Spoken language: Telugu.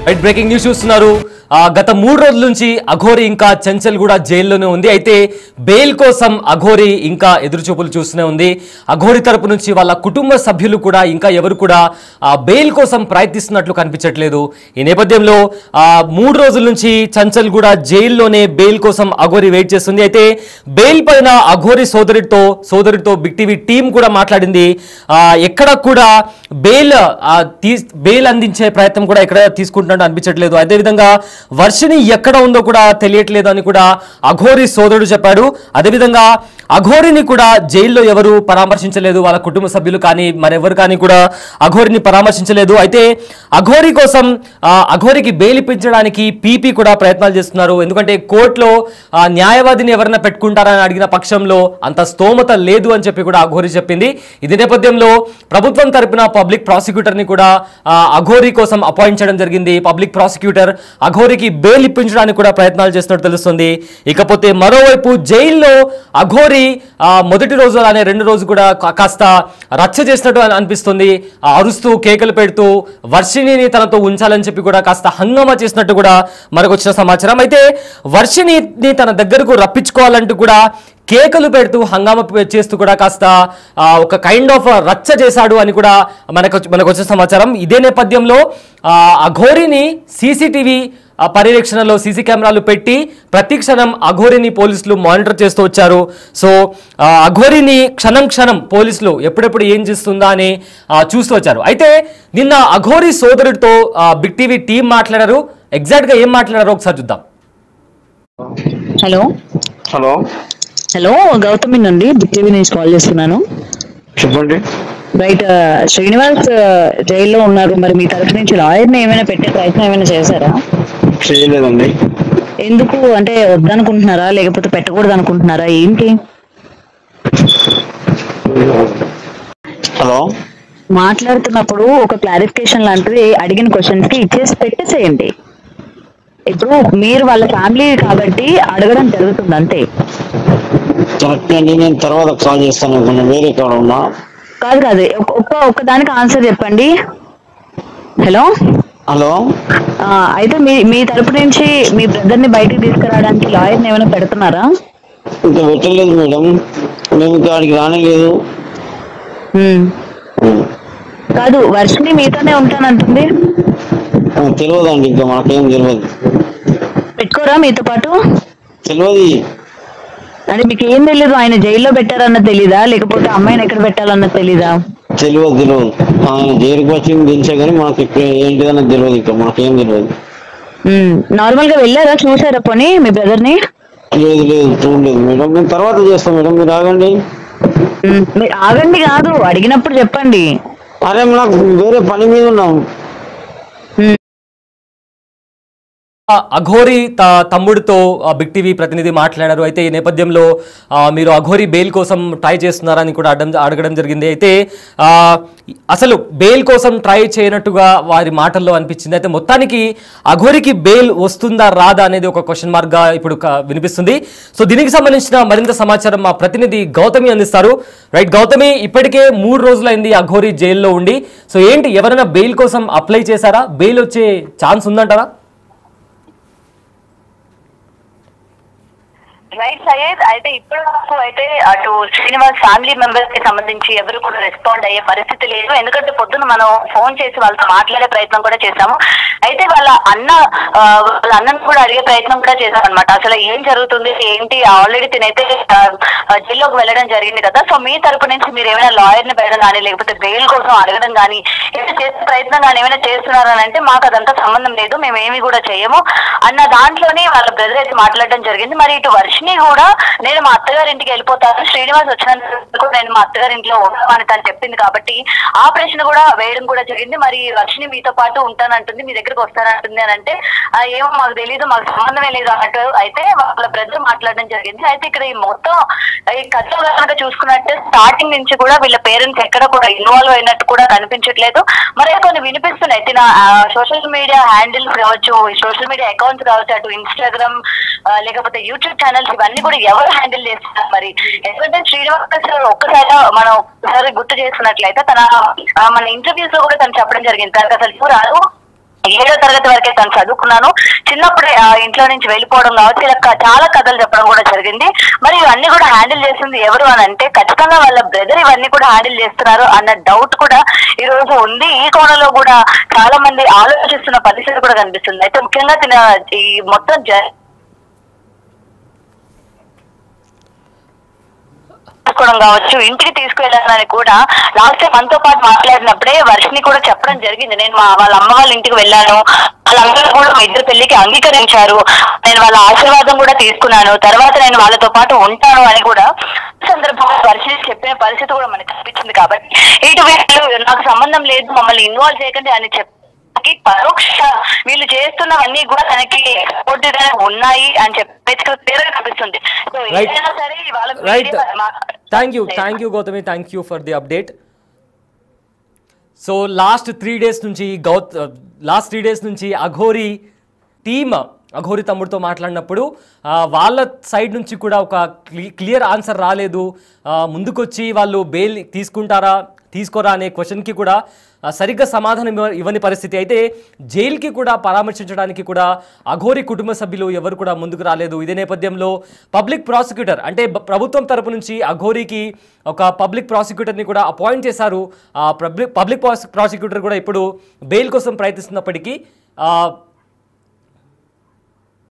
రైట్ బ్రేకింగ్ న్యూస్ చూస్తున్నారు. గత 3 రోజుల నుంచి అఘోరి ఇంకా చంచల్ కూడా జైల్లోనే ఉంది. అయితే బెయిల్ కోసం అఘోరి ఇంకా ఎదురుచూపులు చూస్తూనే ఉంది. అఘోరి తరపు నుంచి వాళ్ళ కుటుంబ సభ్యులు కూడా ఇంకా ఎవరు కూడా బెయిల్ కోసం ప్రయత్నిస్తున్నట్లు కనిపించట్లేదు. ఈ నేపథ్యంలో 3 రోజుల నుంచి చంచల్ కూడా జైల్లోనే బెయిల్ కోసం అఘోరి వెయిట్ చేస్తుంది. అయితే బెయిల్ పైన అఘోరి సోదరితో బిగ్ టీవీ టీం కూడా మాట్లాడింది. ఎక్కడ కూడా బెయిల్ అందించే ప్రయత్నం కూడా ఎక్కడ తీసుకుంటున్నట్టు అనిపించట్లేదు. అదేవిధంగా వర్షిని ఎక్కడ ఉందో కూడా తెలియట్లేదు అని కూడా అఘోరి సోదరుడు చెప్పాడు. అదేవిధంగా అఘోరిని కూడా జైల్లో ఎవరు పరామర్శించలేదు, వాళ్ళ కుటుంబ సభ్యులు కానీ మరెవరు కానీ కూడా అఘోరిని పరామర్శించలేదు. అయితే అఘోరి కోసం అఘోరికి బెయిల్ ఇప్పించడానికి పీపీ కూడా ప్రయత్నాలు చేస్తున్నారు. ఎందుకంటే కోర్టులో న్యాయవాదిని ఎవరైనా పెట్టుకుంటారని అడిగిన పక్షంలో అంత స్తోమత లేదు అని చెప్పి కూడా అఘోరి చెప్పింది. ఇదే నేపథ్యంలో ప్రభుత్వం తరపున పబ్లిక్ ప్రాసిక్యూటర్ని కూడా అఘోరి కోసం అపాయింట్ చేయడం జరిగింది. పబ్లిక్ ప్రాసిక్యూటర్ అఘోరికి బెయిల్ ఇప్పించడానికి కూడా ప్రయత్నాలు చేస్తున్నట్టు తెలుస్తుంది. ఇకపోతే మరోవైపు జైల్లో అఘోరి మొదటి రోజు అలానే 2 రోజు కూడా కాస్త రచ్చ చేసినట్టు అనిపిస్తుంది. అరుస్తూ కేకలు పెడుతూ వర్షిణిని తనతో ఉంచాలని చెప్పి కూడా కాస్త హంగామా చేసినట్టు కూడా మనకు వచ్చిన సమాచారం. అయితే వర్షిణిని తన దగ్గరకు రప్పించుకోవాలంటూ కూడా కేకలు పెడుతూ హంగామా చేస్తూ కూడా కాస్త ఒక కైండ్ ఆఫ్ రచ్చ చేశాడు అని కూడా మనకు వచ్చిన సమాచారం. ఇదే నేపథ్యంలో అఘోరిని సీసీటీవీ పర్యవేక్షణలో సీసీ కెమెరాలు పెట్టి ప్రతి క్షణం అఘోరిని పోలీసులు మానిటర్ చేస్తూ వచ్చారు. సో అఘోరిని క్షణం పోలీసులు ఎప్పుడెప్పుడు ఏం చేస్తుందా అని చూస్తూ వచ్చారు. అయితే నిన్న అఘోరి సోదరుడితో బిగ్ టీవీ టీం మాట్లాడారు. ఎగ్జాక్ట్గా ఏం మాట్లాడారో ఒకసారి చూద్దాం. హలో గౌతమి నుండి బిగ్ టీవీ నుంచి కాల్ చేస్తున్నాను. చెప్పండి. రైట్, శ్రీనివాస్ జైల్లో ఉన్నారు. మరి మీ తరఫు నుంచి లాయర్ని ఏమైనా పెట్టే ప్రయత్నం ఏమైనా చేశారా? చేయలేదండి. ఎందుకు అంటే వద్దనుకుంటున్నారా లేకపోతే పెట్టకూడదు అనుకుంటున్నారా ఏంటి? హలో, మాట్లాడుతున్నప్పుడు ఒక క్లారిఫికేషన్ లాంటిది అడిగిన క్వశ్చన్స్ కి ఇచ్చేసి పెట్టేసేయండి. ఇప్పుడు మీరు వాళ్ళ ఫ్యామిలీ కాబట్టి అడగడం జరుగుతుంది అంతే. కరెక్ట్ అండి, నేను తర్వాత కాల్ చేస్తాను. వేరే కాడ ఉన్నా. కాదు ఒక్క దానికి ఆన్సర్ చెప్పండి. హలో అయితే మీ తరపు నుంచి మీ బ్రదర్ ని బయటికి తీసుకురావడానికి లాయర్ని ఏమైనా పెడుతున్నారా? ఇంకా పెట్టలేదు మేడం, నేను ఇంకా ఆడికి రానేలేదు. కాదు, వర్షిని మీతోనే ఉంటానంటుంది. తెలియదండి, ఇంకా మనకేం తెలియదు. పెట్టుకోరా మీతో పాటు? తెలియదు అంటే మీకు ఏం తెలీదు? ఆయన జైల్లో పెట్టారన్నది తెలీదా లేకపోతే అమ్మాయిని ఎక్కడ పెట్టాలన్నది తెలీదా? తెలియదు. ఆయన జైలుకి వచ్చింది తెలిసే కానీ మనకి ఇక్కడ ఏంటిదన్నది తెలియదు. ఇంకా మనకేం తెలియదు. నార్మల్ గా వెళ్ళారా, చూసారా పోనీ మీ బ్రదర్ ని? లేదు చూడలేదు మేడం, నేను తర్వాత చేస్తాను మేడం, మీరు ఆగండి. మీరు ఆగండి కాదు, అడిగినప్పుడు చెప్పండి. అరే నాకు వేరే పని మీద ఉన్నాం. అఘోరి తమ్ముడితో బిగ్ టీవీ ప్రతినిధి మాట్లాడారు. అయితే ఈ నేపథ్యంలో మీరు అఘోరి బెయిల్ కోసం ట్రై చేస్తున్నారని కూడా అడగడం జరిగింది. అయితే అసలు బెయిల్ కోసం ట్రై చేయనట్టుగా వారి మాటల్లో అనిపించింది. అయితే మొత్తానికి అఘోరికి బెయిల్ వస్తుందా రాదా అనేది ఒక క్వశ్చన్ మార్క్ గా ఇప్పుడు వినిపిస్తుంది. సో దీనికి సంబంధించిన మరింత సమాచారం మా ప్రతినిధి గౌతమి అందిస్తారు. రైట్ గౌతమి, ఇప్పటికే 3 రోజులైంది అఘోరి జైల్లో ఉండి. సో ఏంటి, ఎవరైనా బెయిల్ కోసం అప్లై చేశారా? బెయిల్ వచ్చే ఛాన్స్ ఉందంటారా? రైట్ సయ్యద్, అయితే ఇప్పటి వరకు అయితే అటు శ్రీనివాస్ ఫ్యామిలీ మెంబర్స్ కి సంబంధించి ఎవరు కూడా రెస్పాండ్ అయ్యే పరిస్థితి లేదు. ఎందుకంటే పొద్దున మనం ఫోన్ చేసి వాళ్ళతో మాట్లాడే ప్రయత్నం కూడా చేశాము. అయితే వాళ్ళ అన్నను కూడా అడిగే ప్రయత్నం కూడా చేశాం అనమాట. అసలు ఏం జరుగుతుంది ఏంటి, ఆల్రెడీ తినైతే జైల్లోకి వెళ్ళడం జరిగింది కదా. సో మీ తరపు నుంచి మీరు ఏమైనా లాయర్ ని పెట్టడం కానీ లేకపోతే బెయిల్ కోసం అడగడం కానీ ఏమైనా చేసే ప్రయత్నం కానీ ఏమైనా చేస్తున్నారని అంటే మాకు అదంతా సంబంధం లేదు, మేము ఏమి కూడా చేయము అన్న దాంట్లోనే వాళ్ళ బ్రదర్ అయితే మాట్లాడడం జరిగింది. మరి ఇటు వర్షిని కూడా నేను మా అత్తగారింటికి వెళ్ళిపోతాను, శ్రీనివాస్ వచ్చినందుకు నేను మా అత్తగారింట్లో ఉంటామని తను చెప్పింది కాబట్టి ఆ ప్రశ్న కూడా వేయడం కూడా జరిగింది. మరి వర్షిని మీతో పాటు ఉంటానంటుంది, మీ దగ్గరకు వస్తానంటుంది అని అంటే ఏమో మాకు తెలియదు, మాకు సంబంధమే లేదు అన్నట్టు అయితే వాళ్ళ బ్రదర్ మాట్లాడడం జరిగింది. అయితే ఇక్కడ ఈ మొత్తం ఈ కథలో కనుక చూసుకున్నట్టు స్టార్టింగ్ నుంచి కూడా వీళ్ళ పేరెంట్స్ ఎక్కడ కూడా ఇన్వాల్వ్ అయినట్టు కూడా కనిపించట్లేదు. మరి కొన్ని వినిపిస్తున్నాయి, తిన సోషల్ మీడియా హ్యాండిల్స్ కావచ్చు, సోషల్ మీడియా అకౌంట్స్ కావచ్చు, అటు ఇన్స్టాగ్రామ్ లేకపోతే యూట్యూబ్ ఛానల్స్ ఇవన్నీ కూడా ఎవరు హ్యాండిల్ చేస్తున్నారు? మరి ఎందుకంటే శ్రీనివాస్ ఒక్కసారి మనం ఒకసారి గుర్తు చేసుకున్నట్లయితే మన ఇంటర్వ్యూస్ లో కూడా తను చెప్పడం జరిగింది, తనకు అసలు రాదు 7వ తరగతి వరకే తను చదువుకున్నాను. చిన్నప్పుడే ఇంట్లో నుంచి వెళ్ళిపోవడం కావచ్చు, ఇలా చాలా కథలు చెప్పడం కూడా జరిగింది. మరి ఇవన్నీ కూడా హ్యాండిల్ చేస్తుంది ఎవరు అని అంటే ఖచ్చితంగా వాళ్ళ బ్రదర్ ఇవన్నీ కూడా హ్యాండిల్ చేస్తున్నారు అన్న డౌట్ కూడా ఈ రోజు ఉంది. ఈ కోణంలో కూడా చాలా మంది ఆలోచిస్తున్న పరిస్థితి కూడా కనిపిస్తుంది. అయితే ముఖ్యంగా ఈ మొత్తం కావచ్చు, ఇంటికి తీసుకువెళ్ళాలని కూడా లాస్ట్ టైం మనతో పాటు మాట్లాడినప్పుడే వర్షిని కూడా చెప్పడం జరిగింది. నేను వాళ్ళ అమ్మ వాళ్ళ ఇంటికి వెళ్ళాను, వాళ్ళందరూ కూడా మా ఇద్దరు పెళ్లికి అంగీకరించారు, నేను వాళ్ళ ఆశీర్వాదం కూడా తీసుకున్నాను, తర్వాత నేను వాళ్ళతో పాటు ఉంటాను అని కూడా సందర్భంగా వర్షిని చెప్పిన పరిస్థితి కూడా మనకు కనిపించింది. కాబట్టి ఇటు వీళ్ళు నాకు సంబంధం లేదు, మమ్మల్ని ఇన్వాల్వ్ చేయకండి అని పరోక్ష వీళ్ళు చేస్తున్నవన్నీ కూడా తనకి సపోర్టివ్ గా ఉన్నాయి అని చెప్పి కనిపిస్తుంది. సో ఏదైనా సరే thank you Gautami, thank you for the update. So last 3 days నుంచి అఘోరి టీమ్ అఘోరి తమ్ముడితో మాట్లాడినప్పుడు వాళ్ళ సైడ్ నుంచి కూడా ఒక క్లియర్ ఆన్సర్ రాలేదు. ముందుకొచ్చి వాళ్ళు బెయిల్ తీసుకోరా అనే క్వశ్చన్కి కూడా సరిగ్గా సమాధానం ఇవ్వని పరిస్థితి. అయితే జైలుకి కూడా పరామర్శించడానికి కూడా అఘోరి కుటుంబ సభ్యులు ఎవరు కూడా ముందుకు రాలేదు. ఇదే నేపథ్యంలో పబ్లిక్ ప్రాసిక్యూటర్ అంటే ప్రభుత్వం తరపు నుంచి అఘోరికి ఒక పబ్లిక్ ప్రాసిక్యూటర్ని కూడా అపాయింట్ చేశారు. పబ్లిక్ ప్రాసిక్యూటర్ కూడా ఇప్పుడు బెయిల్ కోసం ప్రయత్నిస్తున్నప్పటికీ